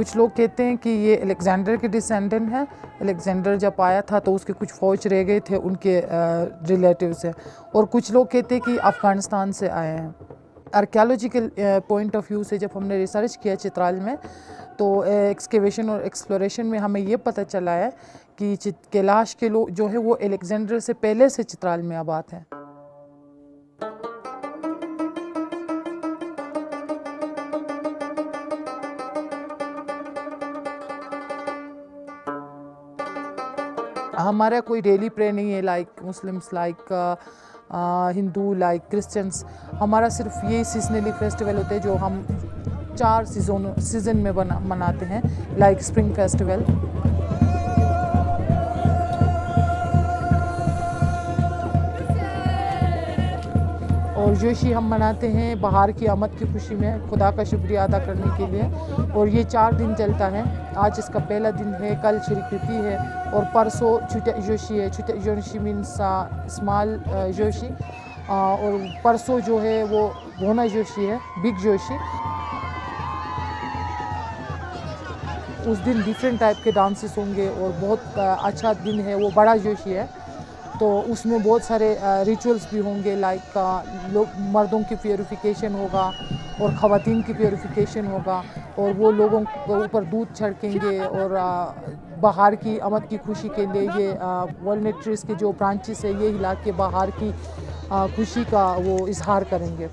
कुछ लोग कहते हैं कि ये अलेक्जेंडर के डिसेंडेंट हैं। अलेक्जेंडर जब आया था तो उसके कुछ फ़ौज रह गए थे उनके रिलेटिव से, और कुछ लोग कहते हैं कि अफ़गानिस्तान से आए हैं। आर्कियोलॉजिकल पॉइंट ऑफ व्यू से जब हमने रिसर्च किया चित्राल में, तो एक्सकेवेशन और एक्सप्लोरेशन में हमें ये पता चला है कि कैलाश के लोग जो है वो अलेक्जेंडर से पहले से चित्राल में आबाद हैं। हमारा कोई डेली प्रे नहीं है like Muslims, like Hindu, like Christians. हमारा सिर्फ ये सीजनली फेस्टिवल होते हैं जो हम 4 सीज़न में मनाते हैं, लाइक स्प्रिंग फेस्टिवल। और जोशी हम मनाते हैं बहार की आमद की खुशी में, खुदा का शुक्रिया अदा करने के लिए। और ये 4 दिन चलता है। आज इसका पहला दिन है, कल श्री कृति है, और परसों छुटे जोशी है। छुटे जोशी मीन्स स्मॉल जोशी, और परसों जो है वो घोना जोशी है, बिग जोशी। उस दिन डिफरेंट टाइप के डांसेस होंगे और बहुत अच्छा दिन है, वो बड़ा जोशी है। तो उसमें बहुत सारे रिचुअल्स भी होंगे, लाइक लोग मर्दों की प्योरिफिकेशन होगा और ख़वातीन की प्योरिफिकेशन होगा, और वो लोगों के ऊपर दूध छिड़केंगे और बहार की आमद की खुशी के लिए ये वॉलनट ट्रीज़ के जो ब्रांचेस है ये हिला के बहार की खुशी का वो इजहार करेंगे।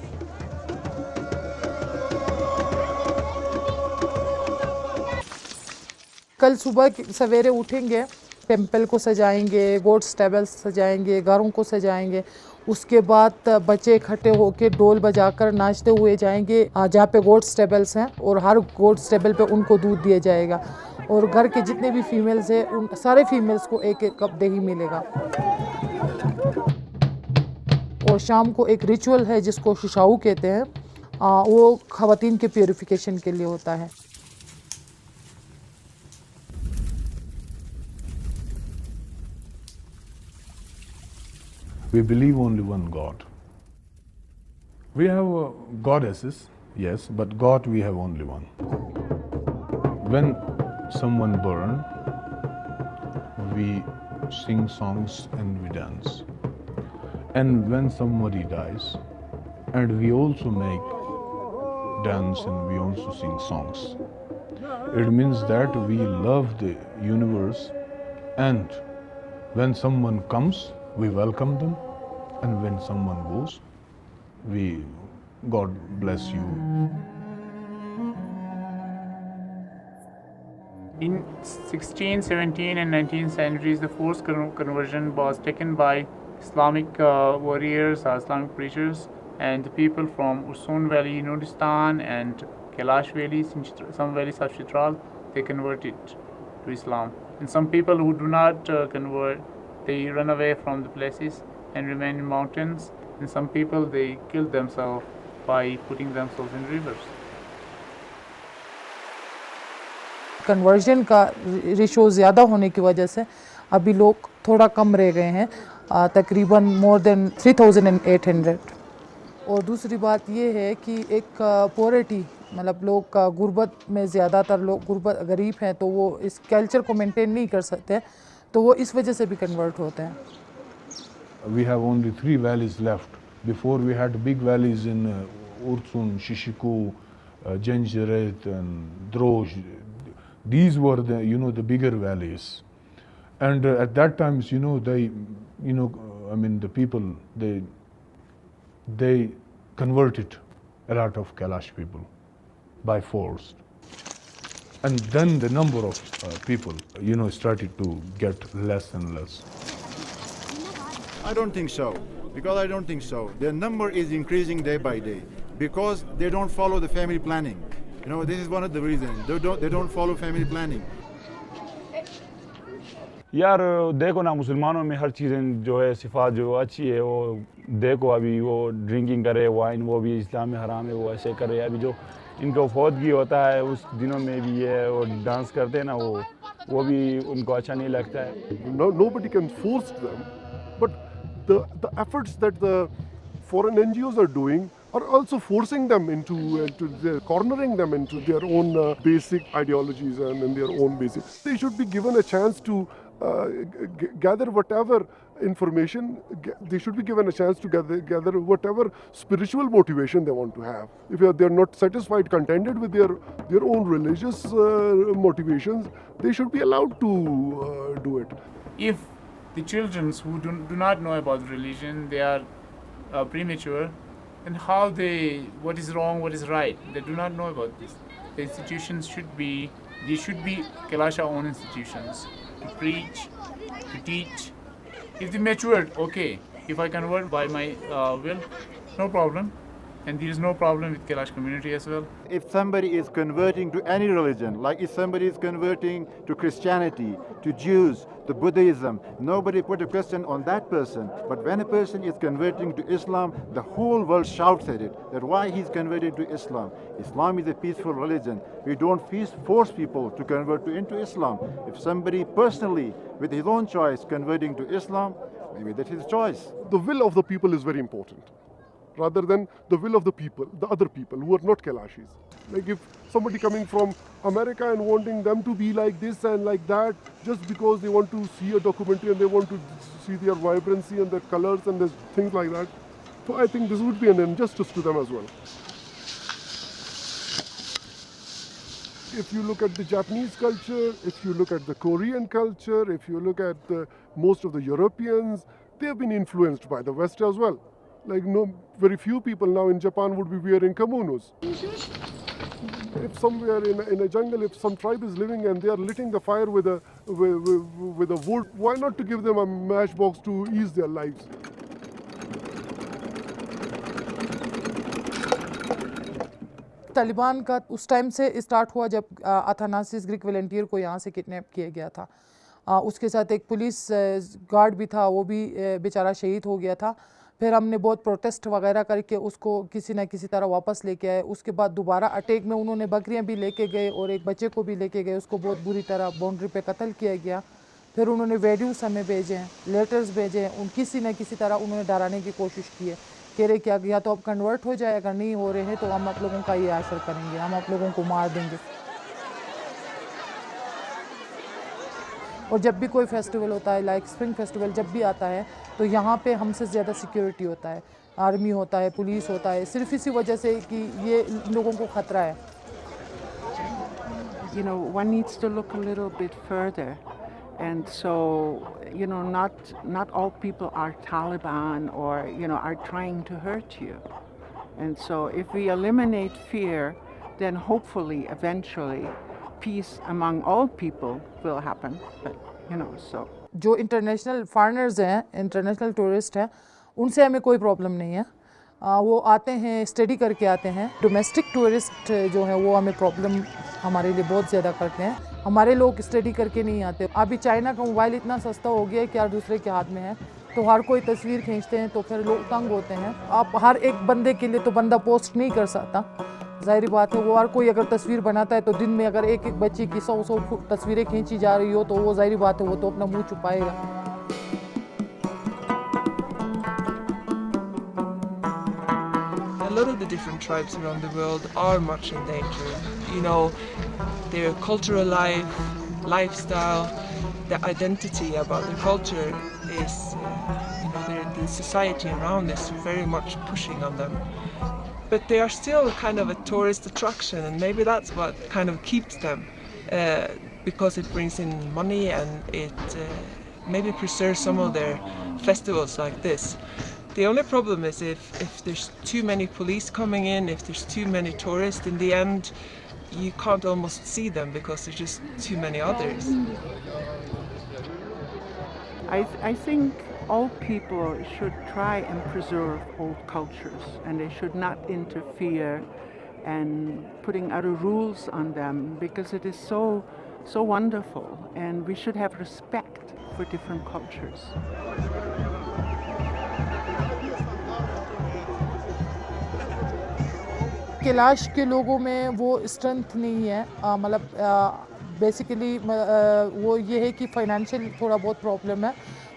कल सुबह सवेरे उठेंगे, टेम्पल को सजाएंगे, गोड स्टेबल्स सजाएंगे, घरों को सजाएंगे। उसके बाद बच्चे इकट्ठे होकर ढोल बजाकर नाचते हुए जाएंगे जहाँ पे गोड स्टेबल्स हैं, और हर गोड स्टेबल पे उनको दूध दिया जाएगा। और घर के जितने भी फीमेल्स हैं उन सारे फीमेल्स को एक एक कप दही मिलेगा। और शाम को एक रिचुअल है जिसको शुशाऊ कहते हैं, वो ख़वातीन के प्योरिफिकेशन के लिए होता है। We believe only one God. We have goddesses, yes, but God we have only one. When someone burns, we sing songs and we dance. And when somebody dies, and we also make dance and we also sing songs. It means that we love the universe, and when someone comes, we welcome them, and when someone goes, God bless you. In 16th, 17th and 19th centuries, the forced conversion was taken by Islamic warriors, Islamic preachers, and the people from Ursun Valley, Nurdistan, and Kalash valleys, some valleys of Chitral. They converted to Islam. And some people who do not convert, they run away from the places and remain in mountains. And some people, they kill themselves by putting themselves in rivers. Conversion का ratio ज़्यादा होने की वजह से अभी लोग थोड़ा कम रह गए हैं, तकरीबन मोर देन 3800। और दूसरी बात ये है कि एक पॉवर्टी, मतलब लोग गुर्बत में, ज़्यादातर लोग गुर्बत गरीब हैं, तो वो इस कल्चर को मेंटेन नहीं कर सकते, तो वो इस वजह से भी कन्वर्ट होते हैं। We have only 3 valleys left. Before we had big valleys in Ursun, Shishiku, Janjaret and Droj. These were the bigger valleys. And at that times, the people, they converted a lot of Kalash people by force. And then the number of people, started to get less and less. I don't think so, because I don't think so. Their number is increasing day by day because they don't follow the family planning. This is one of the reasons. They don't follow family planning. यार देखो ना, मुसलमानों में हर चीज़ें जो है सिफात जो अच्छी है, वो देखो अभी वो ड्रिंकिंग करे, वाइन, वो भी इस्लाम में हराम है, वो ऐसे करे। अभी जो इनको फौतगी होता है उस दिनों में भी ये वो डांस करते हैं ना, वो भी उनको अच्छा नहीं लगता है। Nobody can force them, but the efforts that the foreign NGOs are doing are also forcing them into their, cornering them into their own basic ideologies and in their own basic. They should be given a chance to gather whatever information. They should be given a chance to gather whatever spiritual motivation they want to have. If they're not satisfied, contented with their own religious motivations, they should be allowed to do it. If the children who do not know about religion, they are premature, then what is wrong, what is right? They do not know about this. The institutions should be Kalashi own institutions to preach, to teach. If they matured, okay. If I convert by my will, no problem. And there is no problem with Kalash community as well. If somebody is converting to any religion, like if somebody is converting to Christianity, to Jews, to Buddhism, nobody put a question on that person. But when a person is converting to Islam, the whole world shouts at it, that why he's converted to Islam. Islam is a peaceful religion. We don't force people to convert into Islam. If somebody personally, with his own choice, converting to Islam, maybe that's his choice. The will of the people is very important, rather than the will of the people, the other people who are not Kalashis. Like if somebody coming from America and wanting them to be like this and like that, just because they want to see a documentary and they want to see their vibrancy and their colors and their things like that. So I think this would be an injustice to them as well. If you look at the Japanese culture, if you look at the Korean culture, if you look at most of the Europeans, they have been influenced by the West as well. Like very few people now in Japan would be wearing kimonos. If somewhere in a jungle, if some tribe is living and they are lighting the fire with a wood, why not to give them a matchbox to ease their lives? Taliban का उस time से start हुआ जब अथानासिस Greek volunteer को यहाँ से kidnap किया गया था। उसके साथ एक पुलिस गार्ड भी था, वो भी बेचारा शहीद हो गया था। फिर हमने बहुत प्रोटेस्ट वगैरह करके उसको किसी न किसी तरह वापस लेके आए। उसके बाद दोबारा अटैक में उन्होंने बकरियां भी लेके गए और एक बच्चे को भी लेके गए, उसको बहुत बुरी तरह बाउंड्री पे कत्ल किया गया। फिर उन्होंने वीडियोस हमें भेजे हैं, लेटर्स भेजे हैं, किसी न किसी तरह उन्होंने डराने की कोशिश की है। कह रहे क्या या तो अब कन्वर्ट हो जाए, अगर नहीं हो रहे हैं तो हम आप लोगों का ये आश्र करेंगे, हम आप लोगों को मार देंगे। और जब भी कोई फेस्टिवल होता है, लाइक स्प्रिंग फेस्टिवल जब भी आता है, तो यहाँ पे हमसे ज़्यादा सिक्योरिटी होता है, आर्मी होता है, पुलिस होता है, सिर्फ इसी वजह से कि ये लोगों को खतरा है। You know, one needs to look a little bit further, and so not all people are Taliban or are trying to hurt you, and so if we eliminate fear, then hopefully eventually peace among all people will happen. But so जो international foreigners हैं, international tourist हैं, उनसे हमें कोई problem नहीं है। वो आते हैं, स्टडी करके आते हैं। डोमेस्टिक टूरिस्ट जो हैं वो हमें प्रॉब्लम हमारे लिए बहुत ज़्यादा करते हैं। हमारे लोग स्टडी करके नहीं आते। अभी चाइना का मोबाइल इतना सस्ता हो गया है कि हर दूसरे के हाथ में है, तो हर कोई तस्वीर खींचते हैं, तो फिर लोग तंग होते हैं। आप हर एक बंदे के लिए तो बंदा पोस्ट नहीं कर सकता, ज़ाहिर बात है। वो हर कोई अगर तस्वीर बनाता है तो दिन में अगर एक बच्चे की 100 तस्वीरें खींची जा रही हो तो वो ज़ाहिर बात है वो तो अपना मुंह छुपाएगा। A lot of the different tribes around the world are much in danger. Their cultural life, lifestyle, the identity about their culture is, the society around is very much pushing on them. But they are still kind of a tourist attraction, and maybe that's what kind of keeps them, because it brings in money and it maybe preserves some of their festivals like this. The only problem is if there's too many police coming in, if there's too many tourists, in the end you can't almost see them because there's just too many others. I think all people should try and preserve old cultures, and they should not interfere and putting other rules on them, because it is so wonderful, and we should have respect for different cultures. Kailash के लोगों में वो strength नहीं है, मतलब basically वो ये है कि फाइनेंशियल थोड़ा बहुत प्रॉब्लम है,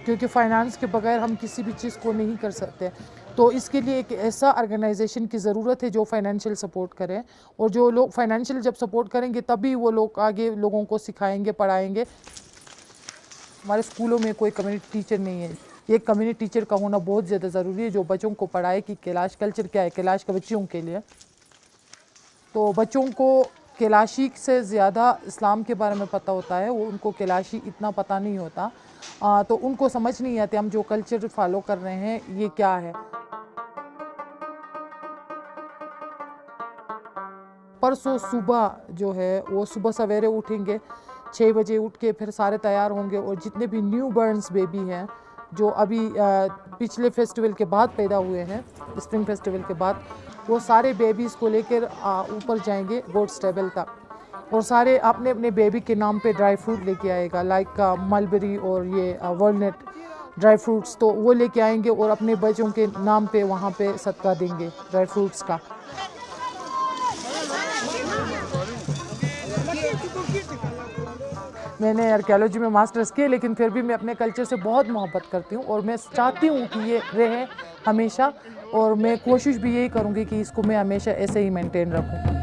क्योंकि फाइनेंस के बगैर हम किसी भी चीज़ को नहीं कर सकते। तो इसके लिए एक ऐसा ऑर्गेनाइजेशन की ज़रूरत है जो फाइनेंशियल सपोर्ट करे, और जो लोग फाइनेंशियल जब सपोर्ट करेंगे तभी वो लोग आगे लोगों को सिखाएंगे, पढ़ाएंगे। हमारे स्कूलों में कोई कम्युनिटी टीचर नहीं है। एक कम्युनिटी टीचर का होना बहुत ज़्यादा ज़रूरी है जो बच्चों को पढ़ाए कि कैलाश कल्चर क्या है, कैलाश के बच्चों के लिए। तो बच्चों को कैलाशी से ज़्यादा इस्लाम के बारे में पता होता है, वो उनको कैलाशी इतना पता नहीं होता। तो उनको समझ नहीं आती हम जो कल्चर फॉलो कर रहे हैं ये क्या है। परसों सुबह जो है वो सुबह सवेरे उठेंगे, 6 बजे उठ के फिर सारे तैयार होंगे, और जितने भी न्यू बर्न्स बेबी हैं जो अभी पिछले फेस्टिवल के बाद पैदा हुए हैं, स्प्रिंग फेस्टिवल के बाद, वो सारे बेबीज़ को लेकर ऊपर जाएंगे गोड स्टेबल तक, और सारे अपने अपने बेबी के नाम पे ड्राई फ्रूट लेके आएगा, लाइक मलबेरी और ये वॉलनट ड्राई फ्रूट्स, तो वो लेके आएंगे और अपने बच्चों के नाम पे वहाँ पे सदका देंगे ड्राई फ्रूट्स का। मैंने आर्कियोलॉजी में मास्टर्स किए, लेकिन फिर भी मैं अपने कल्चर से बहुत मोहब्बत करती हूँ और मैं चाहती हूँ कि ये रहे हमेशा, और मैं कोशिश भी यही करूँगी कि इसको मैं हमेशा ऐसे ही मेंटेन रखूँ।